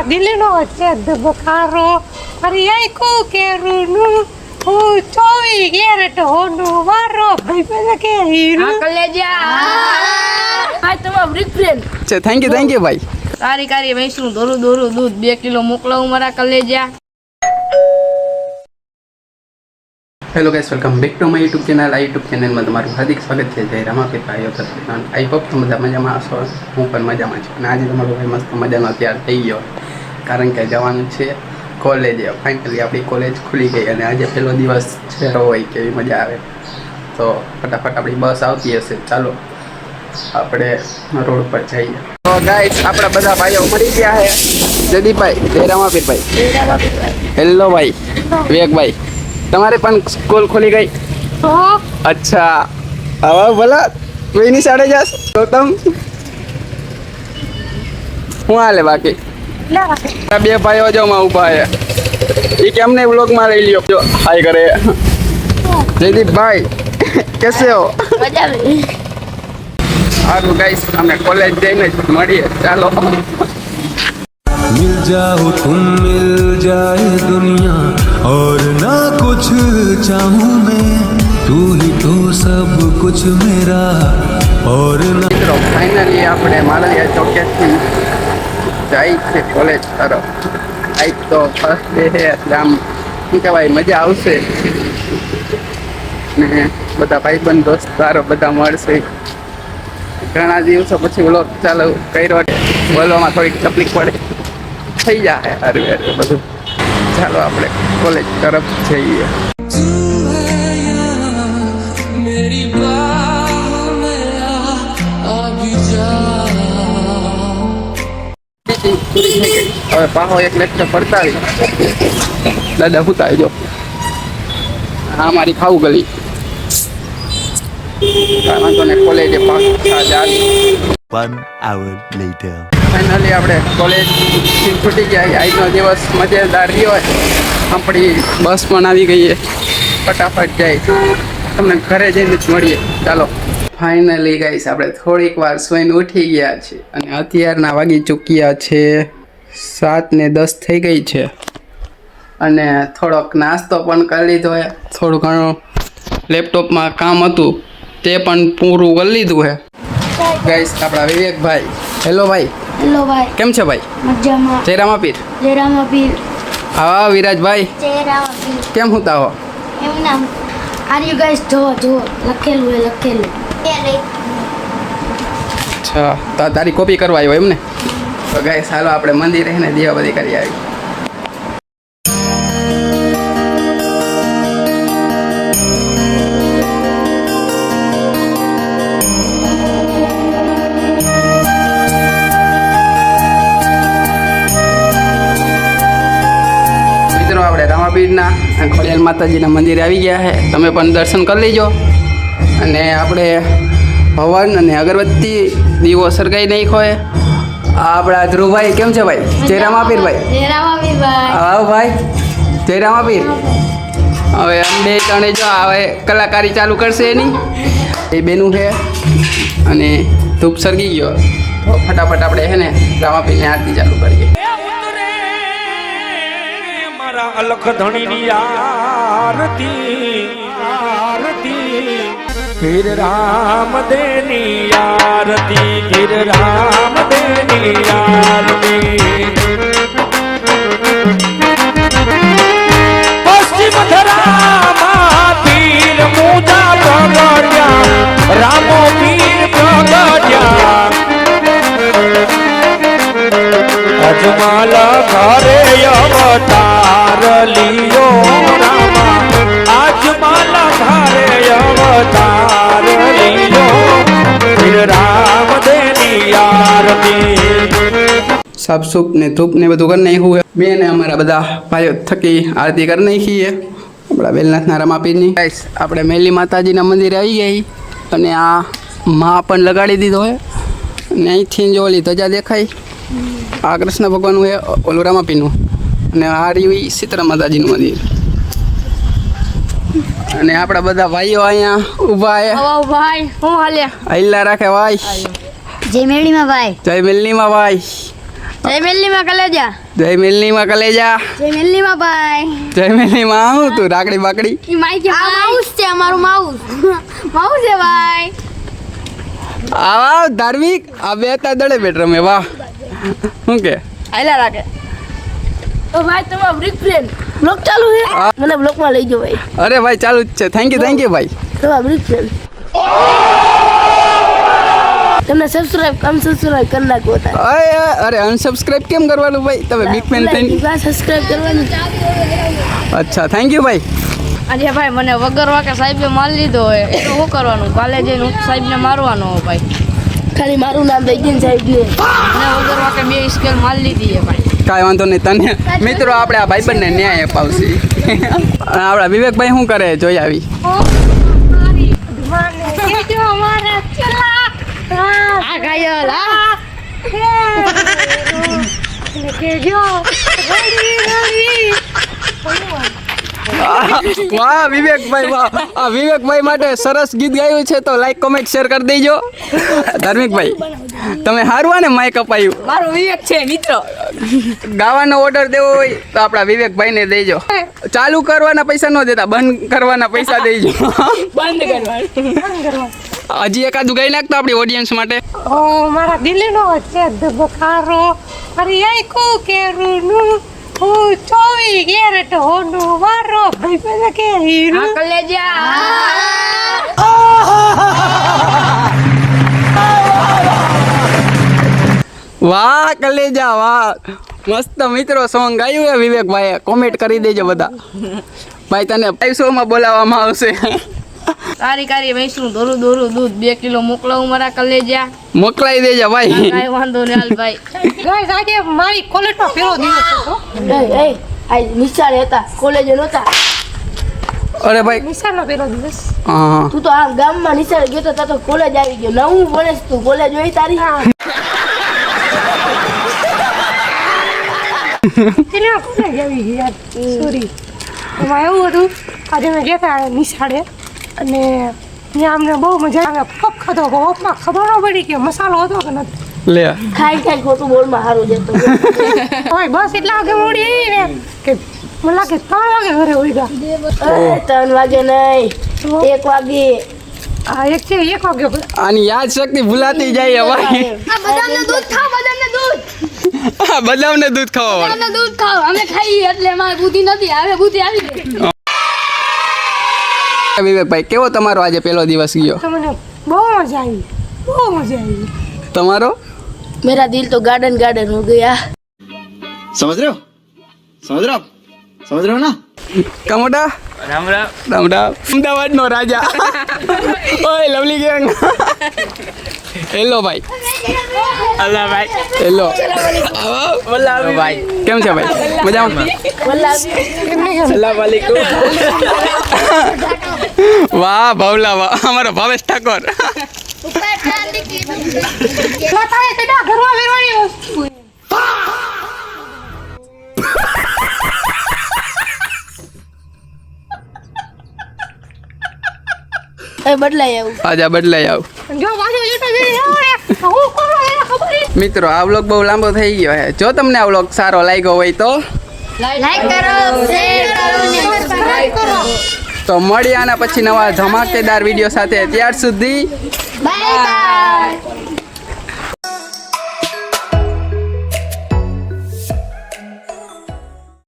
દિલનો છે ધબકારો ફરી આખું કેરુનું હું 24 કેરેટ હોનું મારો ભાઈ પેલા કે હીરો કલેજા હા તમારો બ્રિક ફ્રેન્ડ છે થેન્ક યુ ભાઈ તારી કારી ભેંસનું દોરું દૂધ 2 કિલો મોકલાવું મારા કલેજા hello guys welcome back to my YouTube channel આ યુટ્યુબ ચેનલમાં તમારું હાર્દિક સ્વાગત છે જય રામાપીર ભાઈઓ તરફથી આઈ હોપ તમે બધા મજામાં હશો હું પણ મજામાં છું અને આજે તમારો ભાઈ મસ્ત મજાનો તૈયાર થઈ ગયો કારણ કે જવાનું છે કોલેજે ફાઇનલી આપણી કોલેજ ખુલી ગઈ અને આજે પહેલો દિવસ છે હોય કેવી મજા આવે તો ફટાફટ આપણી બસ આવતી હશે ચાલો આપણે રોડ પર જઈએ તો ગાઈસ આપણા બધા ભાઈઓ મળી ગયા છે જયદીપભાઈ જય રામાપીર ભાઈ હેલો ભાઈ વિવેકભાઈ તમારે પણ સ્કૂલ ખુલી ગઈ અચ્છા હવે ભલા કોઈની સાડે જાસ તો તમ હું હાલે બાકી બે ભાઈઓ જો માં ઊભા છે એ કેમને વ્લોગમાં લઈ લ્યો જો હાય કરે જયદીપભાઈ કેસે હો મજા આવી સારું ગાઈસ અમે કોલેજ જઈને જ મળીએ ચાલો मिल जाओ तुम मिल जाए दुनिया और ना कुछ चाहूं मैं तू ही तो सब कुछ मेरा और ना મિત્રો ફાઇનલી આપણે માલવિયા ચોકેથી જાય છે કોલેજ તરફ આજ તો ફર્સ્ટ ડે છે એટલે આમ શું કહેવાય મજા આવશે ને બધા ભાઈબંધ દોસ્તારો બધા મળશે ઘણા દિવસો પછી વ્લોગ ચાલુ કર્યો બોલવામાં થોડીક તકલીફ પડે થઈ જાય અરે બધું ચાલો આપણે કોલેજ તરફ જઈએ હવે પાહો એક લેક્ચર પડતાવી દાદા ભૂતાઈ જો હા મારી ખાવું ગલી કોલેજે પાછા જાવી 1 hour later ફાઇનલી આપણે કોલેજથી છૂટી ગયા આજનો દિવસ મજેદાર રહ્યો આપણી બસ પણ આવી ગઈ ફટાફટ જાય તમને ઘરે જઈને જ મળીએ ચાલો ફાઇનલી ગાઈસ આપણે થોડીક વાર સૂઈને ઉઠી ગયા છે અને અત્યારના વાગી ચૂક્યા છે 7:10 થઈ ગઈ છે અને થોડોક નાસ્તો પણ કરી લીધો છે થોડું ઘણું લેપટોપમાં કામ હતું તે પણ પૂરું કરી લીધું છે ગાઈસ આપણા વિવેકભાઈ હેલો ભાઈ હેલો ભાઈ કેમ છે ભાઈ મજામાં જય રામાપીર જય રામાપીર હા વિરાજભાઈ જય રામાપીર કેમ હતા હો એમ નામ આર યુ ગાઈસ જો લખેલું અચ્છા તો તારી કોપી કરવા આવ્યો એમ ને તો ગાઈસ હાલો આપણે મંદિરે ને દીવાબત્તી કરી આવી આપણે રામાપીરના ખોડિયાર માતાજીના મંદિરે આવી ગયા છે તમે પણ દર્શન કરી લેજો અને આપણે હવન અને અગરબત્તી દીવો સળગાઈ નાખ્યો છે આ આપણા ધ્રુવભાઈ કેમ છે ભાઈ જય રામાપીર ભાઈ જય રામાપીર ભાઈ આવો ભાઈ જય રામાપીર હવે બે ત્રણે જો હવે કલાકારી ચાલુ કરશે એની એ બેનું છે અને ધૂપ સળગી ગયો તો ફટાફટ આપણે છે ને રામાપીરની આરતી ચાલુ કરીએ અલખ ધણીની આરતી આરતી હીર રામ દેની આરતી હીર રામ દેની આરતી પશ્ચિમ ધરામાં પીર મુજા પ્રગટ્યા રામો પીર પ્રગટ્યા અજમાલ ઘરે અવતાર લિયો રામા અજમાલ ઘરે અવતાર લિયો રામ દેની આરતી સાફ સૂપ ને ધૂપ ને બધું કરી નાખ્યું મેં ને અમારા બધા ભાઈઓ થકી આરતી કરી નાખીએ આપણા બેલનાથના રમાપીરની ગાઈસ આપણે મેલી માતાજીના મંદિરે આવી ગઈ અને આ મા પણ લગાડી દીધો હોય અને અહીંથી જો ઓલી ધજા દેખાય આ કૃષ્ણ ભગવાનનું છે ઓલું રામાપીરનું અને આ રહ્યું સીતરા માતાજીનું મંદિર અને આપણા બધા ભાઈઓ અહીંયા ઊભા છે ભાઈ હું હાલ્યા આઈલા રાખે ભાઈ જય મેળીમાં ભાઈ જય મેલનીમાં ભાઈ જય મેલનીમાં કલેજા જય મિલનીમાં કલેજા. જય મેલ્લીમાં ભાઈ. જય મિલનીમાં આવું તું રાખડી બાકડી. ઈ માઈક આ માઉસ છે, અમારું માઉસ. માઉસ છે ભાઈ. આવા ધાર્મિક આ બે તા દડે બેટ રમે વાહ. શું કે આયલા રાખે તો ભાઈ તમારો બ્રિક ફ્રેન્ડ બ્લોગ ચાલુ છે, મને બ્લોગમાં લઈ જાઓ ભાઈ. અરે ભાઈ ચાલુ જ છે. થેન્ક યુ ભાઈ. તમારો બ્રિક ફ્રેન્ડ તમને સબસ્ક્રાઇબ કરી નાખો હતા. અરે અનસબસ્ક્રાઇબ કેમ કરવાનું ભાઈ? તમે બિગ ફેન થઈને. સબસ્ક્રાઇબ કરવાનું. અચ્છા થેન્ક યુ ભાઈ. અરે ભાઈ મને વગર વાકે સાહેબે માર લીધો હોય તો શું કરવાનું? કાલે જઈને સાહેબને મારવાનો હોય ભાઈ. ખાલી મારું નામ દઈ દે સાહેબને. મને વગર વાકે 2 સ્કેલ માર લીધી છે ભાઈ. કાંઈ વાંધો નહીં. તને મિત્રો આપણે આ ભાઈબંધને ન્યાય અપાવશે. આપણા વિવેકભાઈ શું કરે જોઈ આવી. આ ઘાયલ હા વાહ વિવેકભાઈ વાહ. આ વિવેકભાઈ માટે સરસ ગીત ગાયું છે તો લાઈક કોમેન્ટ શેર કરી દેજો. ધાર્મિકભાઈ તમે હારવા ને માઇક અપાયું. મારો વિવેક છે મિત્ર. ગાવાનો ઓર્ડર દેવો હોય તો આપણા વિવેકભાઈને દેજો. ચાલુ કરવાના પૈસા ન દેતા, બંધ કરવાના પૈસા દેજો. બંધ કરવાનું. હજી એકાદું ગાઈ નાખતો આપણી ઓડિયન્સ માટે. ઓ મારા દિલનો છે ધબકારો મારી આંખું કેરુનું હું 24 કેરેટ હોનું મારો ભાઈ કે હીરું. કલેજા વાહ કલેજા વાહ. મસ્ત મિત્રો સોંગ ગાયું હે વિવેકભાઈએ. કોમેન્ટ કરી દેજો બધા. ભાઈ તને 500 માં બોલાવવામાં આવશે. કારી ભેંસનું દોરું દૂધ 2 કિલો મોકલાવું મારા કલેજા. મોકલાઈ દેજો ભાઈ. કાંઈ વાંધો નહીં હાલ ભાઈ. ગાઈસ આજે મારી કોલેજનો પહેલો દિવસ હતો. આ નિશાળે હતા, કોલેજે નહોતા. અરે ભાઈ નિશાળનો પહેલો દિવસ. હા તું તો આ ગામમાં નિશાળે ગયો તો તો કોલેજ આવી ગયો. નવું ભણેશ તું, કોલેજ હોય તારી. એટલે કોલેજ આવી ગઈ યાર. સોરી. એમાં એવું હતું આજે મેં ગયા હતા નિશાળે અને ત્યાં અમને બહુ મજા આવે. પપ ખાધો પપમાં ખબર ન પડી કે મસાલો હતો કે નથી. લે ખાઈ ખોટું બોલમાં સારું જતો. હવે બસ એટલા વાગે મોડી આવી ને કે મને લાગે 3 વાગે ઘરે હોઈ ગયા. 3 વાગે નહીં, 1 વાગે. આ એક છે 1 વાગે. આની યાદ શક્તિ ભૂલાતી જાય હે ભાઈ. આ બદામનું દૂધ ખાઓ, બદામનું દૂધ. આ બદામને દૂધ ખાવા બદામનું દૂધ ખાઓ. અમે ખાઈએ એટલે અમારે બુદ્ધિ નથી, હવે બુદ્ધિ આવી ગઈ. વિવેકભાઈ કેવો તમારો આજે પહેલો દિવસ ગયો? તો મને બહુ મજા આવી, બહુ મજા આવી. તમારો? मेरा दिल तो गार्डन गार्डन हो गया. समझ रहे हो ना? કમોટા રામ અમદાવાદ નો રાજા. ઓય લવલી ગેંગ. હેલો ભાઈ. અલ્લા ભાઈ હેલો વલ્લા ભાઈ કેમ છે ભાઈ? મજામાં? સલામ વાલેકુમ. વાહ ભાવલા વાહ. અમારો ભાવેશ ઠાકોર. તારે તેના ઘરમાં વેરવાની વસ્તુ બદલાય આવું. આજા બદલાઈ આવ. જો બાજુ જતો જઈ હું કરો એને ખબર નહીં. મિત્રો આ વ્લોગ બહુ લાંબો થઈ ગયો છે. જો તમને આ વ્લોગ સારો લાગ્યો હોય તો લાઈક કરો, શેર કરો ને સબસ્ક્રાઇબ કરો. તો મળીએ આના પછી નવા ધમાકેદાર વિડીયો સાથે. ત્યાર સુધી બાય બાય.